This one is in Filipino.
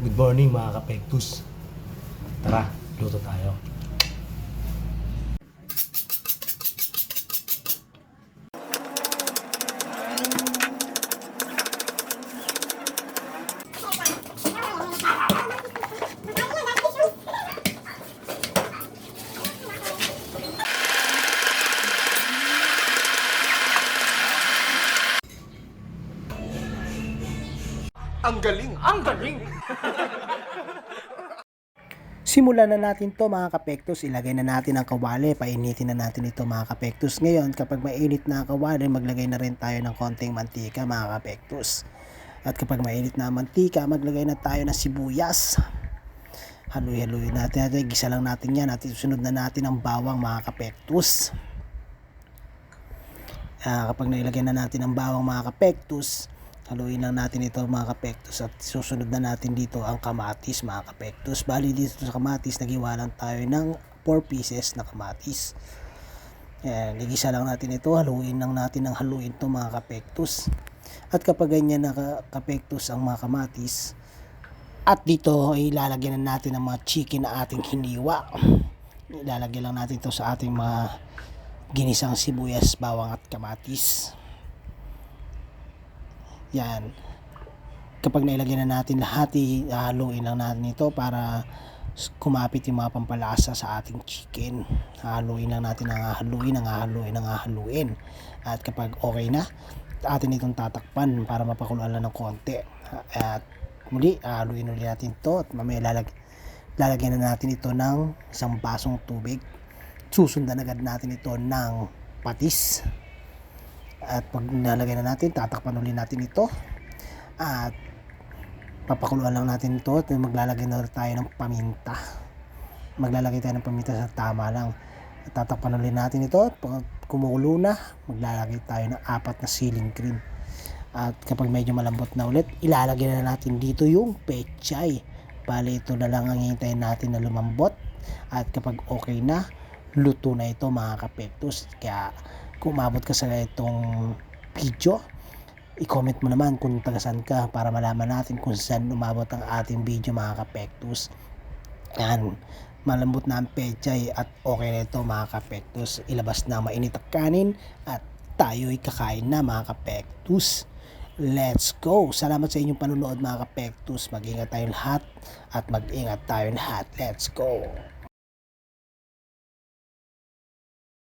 Good morning mga kapektus. Tara, luto tayo. Ang galing! Ang galing! Simulan na natin to mga kapektus. Ilagay na natin ang kawali. Painitin na natin ito mga kapektus. Ngayon, kapag mainit na ang kawali, maglagay na rin tayo ng konting mantika mga kapektus. At kapag mainit na ang mantika, maglagay na tayo ng sibuyas. Haluy-haluy natin. Gisa lang natin yan. At susunod na natin ang bawang mga kapektus. Kapag nailagay na natin ang bawang mga kapektus, haluin lang natin ito mga kapektus at susunod na natin dito ang kamatis mga kapektus. Bali dito sa kamatis nagiwanan tayo ng 4 pieces na kamatis. Ayan, igisa lang natin ito, haluin lang natin ng haluin to mga kapektus. At kapag ganyan na kapektus ang mga kamatis, at dito ay ilalagyan na natin ang mga chicken na ating hiniwa. Ilalagyan lang natin ito sa ating mga ginisang sibuyas, bawang at kamatis. Yan. Kapag nailagay na natin lahat, haluin lang natin ito para kumapit yung mga pampalasa sa ating chicken. Haluin lang natin haluin. At kapag okay na, atin itong tatakpan para mapakuluan lang ng konti. At muli, haluin ulit natin ito at mamaya lalagyan na natin ito ng isang basong tubig. Susundan agad natin ito ng patis. At pag nalagay na natin, tatakpan ulit natin ito at papakuluan lang natin ito at maglalagay na tayo ng paminta. Maglalagay tayo ng paminta sa tama lang at tatakpan ulit natin ito at pag kumukulo na, maglalagay tayo ng 4 na ceiling cream. At kapag medyo malambot na ulit, ilalagay na natin dito yung pechay. Bali ito na lang ang hintayin natin na lumambot at kapag okay na, luto na ito mga kapektus. Kaya kung umabot ka sa itong video, i-comment mo naman kung tagasan ka para malaman natin kung saan umabot ang ating video mga kapektus. Yan, malambot na ang pechay at okay na ito mga kapektus. Ilabas na mainit ang kanin at tayo'y kakain na mga kapektus. Let's go! Salamat sa inyong panunood mga kapektus. Mag-ingat tayong lahat at mag-ingat tayong lahat. Let's go!